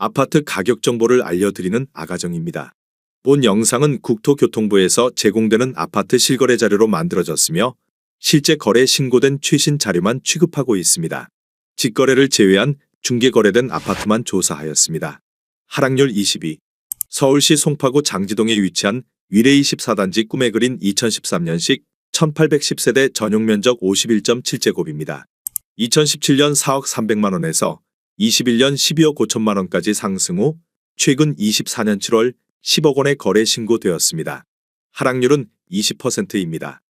아파트 가격 정보를 알려드리는 아가정입니다. 본 영상은 국토교통부에서 제공되는 아파트 실거래 자료로 만들어졌으며 실제 거래 신고된 최신 자료만 취급하고 있습니다. 직거래를 제외한 중개거래된 아파트만 조사하였습니다. 하락률 22. 서울시 송파구 장지동에 위치한 위례 24단지 꿈에 그린 2013년식 1810세대 전용면적 51.7제곱입니다. 2017년 4억 300만원에서 21년 12억 5천만원까지 상승 후 최근 24년 7월 10억 원의 거래 신고되었습니다. 하락률은 20%입니다.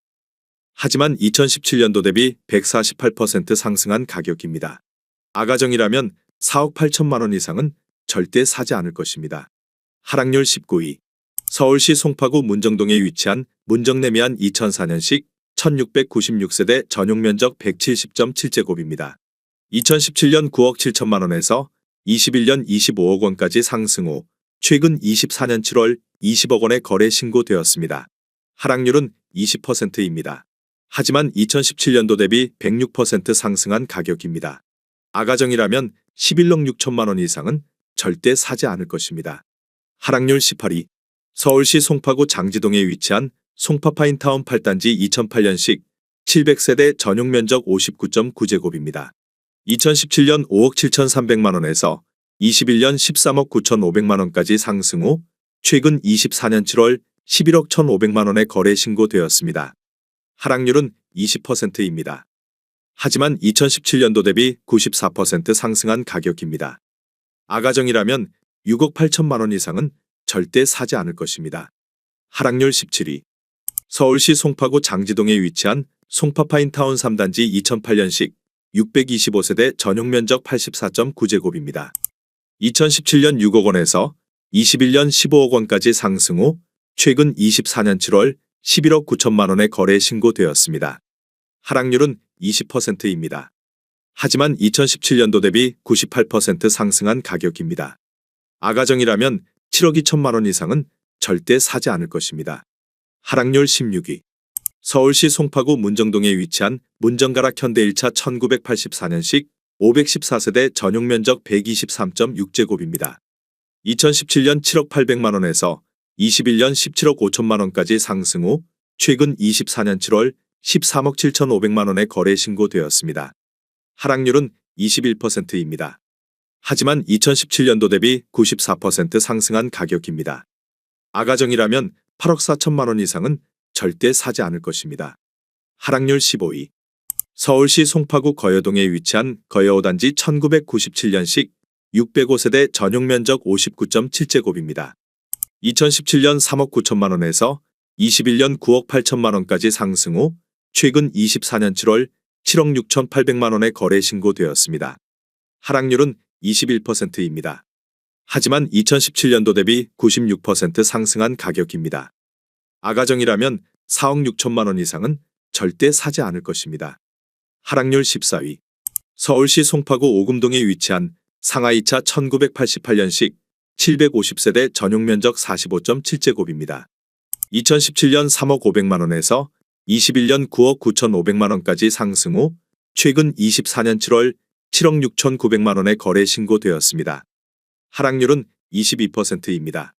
하지만 2017년도 대비 148% 상승한 가격입니다. 아가정이라면 4억 8천만원 이상은 절대 사지 않을 것입니다. 하락률 19위. 서울시 송파구 문정동에 위치한 문정내미안 2004년식 1696세대 전용면적 170.7제곱입니다. 2017년 9억 7천만원에서 21년 25억 원까지 상승 후 최근 24년 7월 20억 원의 거래 신고되었습니다. 하락률은 20%입니다. 하지만 2017년도 대비 106% 상승한 가격입니다. 아가정이라면 11억 6천만 원 이상은 절대 사지 않을 것입니다. 하락률 18위. 서울시 송파구 장지동에 위치한 송파파인타운 8단지 2008년식 700세대 전용면적 59.9제곱입니다. 2017년 5억 7,300만 원에서 21년 13억 9,500만 원까지 상승 후 최근 24년 7월 11억 1,500만 원의 거래 신고되었습니다. 하락률은 20%입니다. 하지만 2017년도 대비 94% 상승한 가격입니다. 아가정이라면 6억 8천만 원 이상은 절대 사지 않을 것입니다. 하락률 17위. 서울시 송파구 장지동에 위치한 송파파인타운 3단지 2008년식 625세대 전용면적 84.9제곱입니다. 2017년 6억 원에서 21년 15억 원까지 상승 후 최근 24년 7월 11억 9천만 원의 거래 신고되었습니다. 하락률은 20%입니다. 하지만 2017년도 대비 98% 상승한 가격입니다. 아가정이라면 7억 2천만 원 이상은 절대 사지 않을 것입니다. 하락률 16위. 서울시 송파구 문정동에 위치한 문정가락 현대 1차 1984년식 514세대 전용면적 123.6제곱입니다. 2017년 7억 800만 원에서 21년 17억 5천만 원까지 상승 후 최근 24년 7월 13억 7,500만 원의 거래 신고되었습니다. 하락률은 21%입니다. 하지만 2017년도 대비 94% 상승한 가격입니다. 아가정이라면 8억 4천만 원 이상은 절대 사지 않을 것입니다. 하락률 15위. 서울시 송파구 거여동에 위치한 거여 5단지 1997년식 605세대 전용면적 59.7제곱입니다. 2017년 3억 9천만 원에서 21년 9억 8천만 원까지 상승 후 최근 24년 7월 7억 6,800만 원의 거래 신고되었습니다. 하락률은 21%입니다. 하지만 2017년도 대비 96% 상승한 가격입니다. 아가정이라면 4억 6천만 원 이상은 절대 사지 않을 것입니다. 하락률 14위. 서울시 송파구 오금동에 위치한 상하 2차 1988년식 750세대 전용면적 45.7제곱입니다. 2017년 3억 500만 원에서 21년 9억 9,500만 원까지 상승 후 최근 24년 7월 7억 6,900만 원의 거래 신고되었습니다. 하락률은 22%입니다.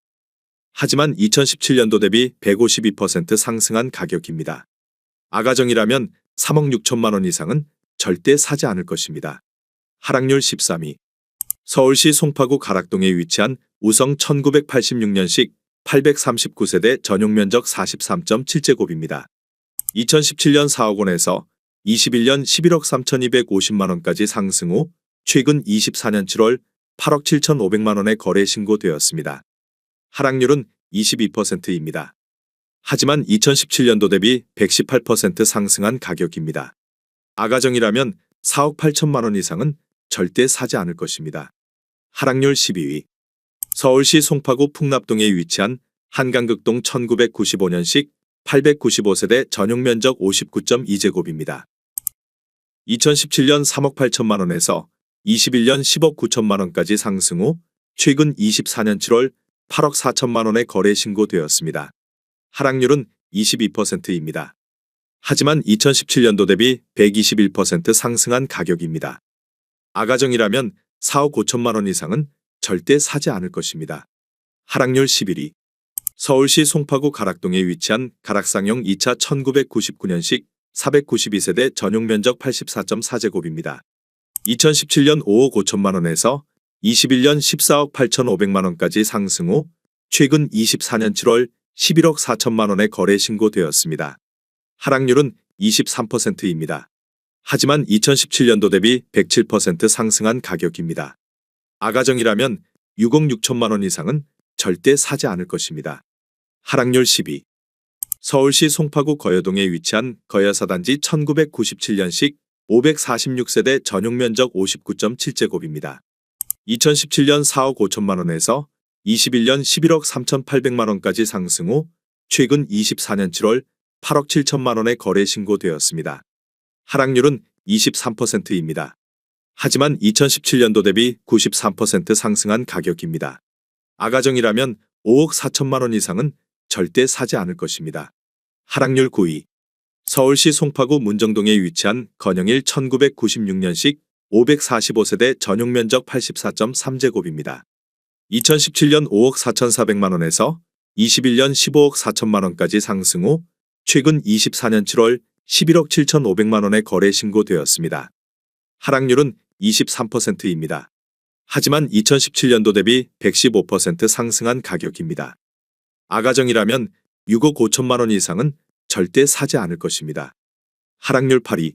하지만 2017년도 대비 152% 상승한 가격입니다. 아가정이라면 3억 6천만 원 이상은 절대 사지 않을 것입니다. 하락률 13위. 서울시 송파구 가락동에 위치한 우성 1986년식 839세대 전용면적 43.7제곱입니다. 2017년 4억 원에서 21년 11억 3,250만 원까지 상승 후 최근 24년 7월 8억 7,500만 원의 거래 신고되었습니다. 하락률은 22%입니다. 하지만 2017년도 대비 118% 상승한 가격입니다. 아가정이라면 4억 8천만 원 이상은 절대 사지 않을 것입니다. 하락률 12위. 서울시 송파구 풍납동에 위치한 한강극동 1995년식 895세대 전용면적 59.2제곱입니다. 2017년 3억 8천만 원에서 21년 10억 9천만 원까지 상승 후 최근 24년 7월 8억 4천만 원의 거래 신고되었습니다. 하락률은 22%입니다. 하지만 2017년도 대비 121% 상승한 가격입니다. 아가정이라면 4억 5천만 원 이상은 절대 사지 않을 것입니다. 하락률 11위. 서울시 송파구 가락동에 위치한 가락상용 2차 1999년식 492세대 전용 면적 84.4제곱입니다. 2017년 5억 5천만 원에서 21년 14억 8,500만 원까지 상승 후 최근 24년 7월 11억 4천만 원에 거래 신고되었습니다. 하락률은 23%입니다. 하지만 2017년도 대비 107% 상승한 가격입니다. 아가정이라면 6억 6천만 원 이상은 절대 사지 않을 것입니다. 하락률 12. 서울시 송파구 거여동에 위치한 거여사단지 1997년식 546세대 전용 면적 59.7제곱입니다. 2017년 4억 5천만 원에서 21년 11억 3,800만 원까지 상승 후 최근 24년 7월 8억 7천만 원에 거래 신고되었습니다. 하락률은 23%입니다. 하지만 2017년도 대비 93% 상승한 가격입니다. 아가정이라면 5억 4천만 원 이상은 절대 사지 않을 것입니다. 하락률 9위. 서울시 송파구 문정동에 위치한 건영일 1996년식 545세대 전용 면적 84.3제곱입니다. 2017년 5억 4,400만 원에서 21년 15억 4천만 원까지 상승 후 최근 24년 7월 11억 7,500만 원에 거래 신고되었습니다. 하락률은 23%입니다. 하지만 2017년도 대비 115% 상승한 가격입니다. 아가정이라면 6억 5천만 원 이상은 절대 사지 않을 것입니다. 하락률 8위.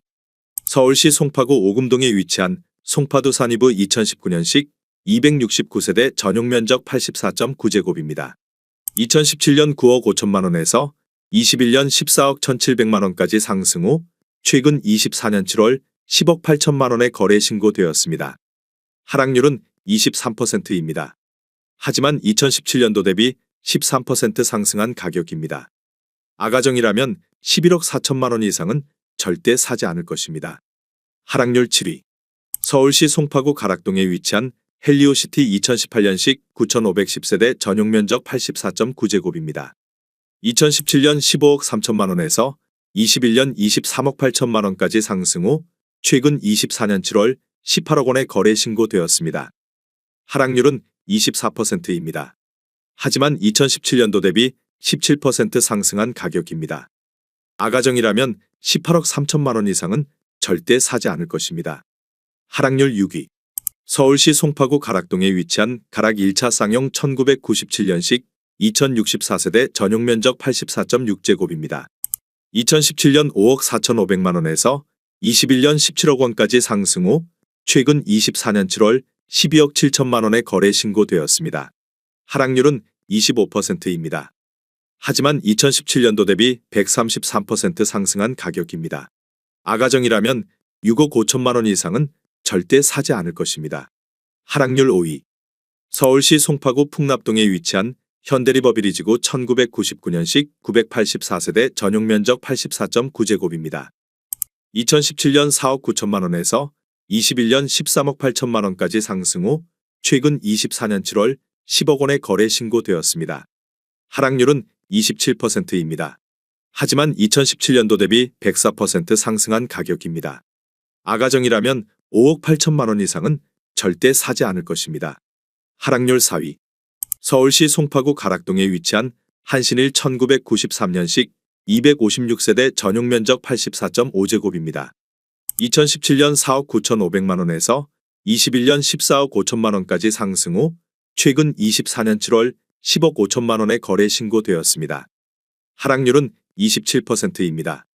서울시 송파구 오금동에 위치한 송파두 산이브 2019년식 269세대 전용 면적 84.9제곱입니다. 2017년 9억 5천만 원에서 21년 14억 1,700만 원까지 상승 후 최근 24년 7월 10억 8천만 원에 거래 신고되었습니다. 하락률은 23%입니다. 하지만 2017년도 대비 13% 상승한 가격입니다. 아가정이라면 11억 4천만 원 이상은 절대 사지 않을 것입니다. 하락률 7위. 서울시 송파구 가락동에 위치한 헬리오시티 2018년식 9,510세대 전용 면적 84.9제곱입니다. 2017년 15억 3천만 원에서 21년 23억 8천만 원까지 상승 후 최근 24년 7월 18억 원에 거래 신고되었습니다. 하락률은 24%입니다. 하지만 2017년도 대비 17% 상승한 가격입니다. 아가정이라면 18억 3천만 원 이상은 절대 사지 않을 것입니다. 하락률 6위. 서울시 송파구 가락동에 위치한 가락 1차 쌍용 1997년식 2064세대 전용 면적 84.6제곱입니다. 2017년 5억 4,500만 원에서 21년 17억 원까지 상승 후 최근 24년 7월 12억 7천만 원에 거래 신고되었습니다. 하락률은 25%입니다. 하지만 2017년도 대비 133% 상승한 가격입니다. 아가정이라면 6억 5천만 원 이상은 절대 사지 않을 것입니다. 하락률 5위. 서울시 송파구 풍납동에 위치한 현대리버비리지구 1999년식 984세대 전용 면적 84.9제곱입니다. 2017년 4억 9천만 원에서 21년 13억 8천만 원까지 상승 후 최근 24년 7월 10억 원에 거래 신고되었습니다. 하락률은 27%입니다. 하지만 2017년도 대비 104% 상승한 가격입니다. 아가정이라면 5억 8천만 원 이상은 절대 사지 않을 것입니다. 하락률 4위. 서울시 송파구 가락동에 위치한 한신일 1993년식 256세대 전용 면적 84.5제곱입니다. 2017년 4억 9,500만 원에서 21년 14억 5천만 원까지 상승 후 최근 24년 7월 10억 5천만 원에 거래 신고되었습니다. 하락률은 27%입니다.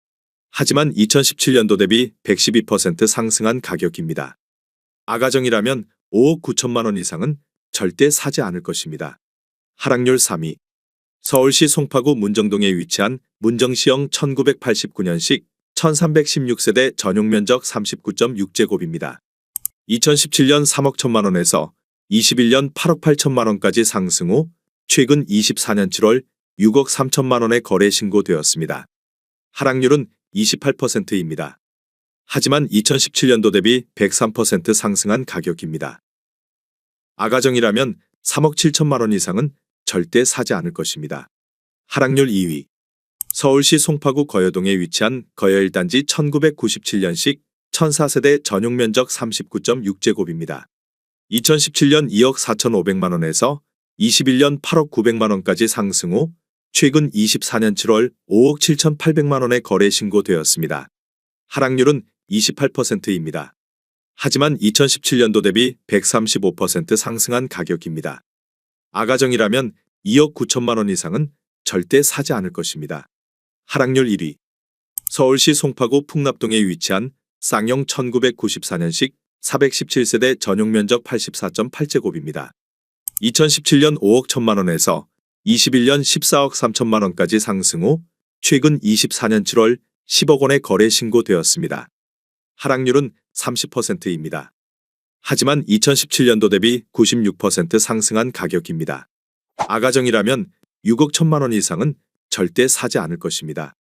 하지만 2017년도 대비 112% 상승한 가격입니다. 아가정이라면 5억 9천만 원 이상은 절대 사지 않을 것입니다. 하락률 3위. 서울시 송파구 문정동에 위치한 문정시형 1989년식 1316세대 전용 면적 39.6제곱입니다. 2017년 3억 1천만 원에서 21년 8억 8천만 원까지 상승 후 최근 24년 7월 6억 3천만 원에 거래 신고되었습니다. 하락률은 28%입니다. 하지만 2017년도 대비 103% 상승한 가격입니다. 아가정이라면 3억 7천만 원 이상은 절대 사지 않을 것입니다. 하락률 2위. 서울시 송파구 거여동에 위치한 거여 1단지 1997년식 1004세대 전용 면적 39.6제곱입니다. 2017년 2억 4,500만 원에서 21년 8억 900만 원까지 상승 후 최근 24년 7월 5억 7,800만 원에 거래 신고되었습니다. 하락률은 28%입니다. 하지만 2017년도 대비 135% 상승한 가격입니다. 아가정이라면 2억 9천만 원 이상은 절대 사지 않을 것입니다. 하락률 1위. 서울시 송파구 풍납동에 위치한 쌍용 1994년식 417세대 전용 면적 84.8제곱입니다. 2017년 5억 1천만 원에서 21년 14억 3천만 원까지 상승 후 최근 24년 7월 10억 원에 거래 신고되었습니다. 하락률은 30%입니다. 하지만 2017년도 대비 96% 상승한 가격입니다. 아가정이라면 6억 1천만 원 이상은 절대 사지 않을 것입니다.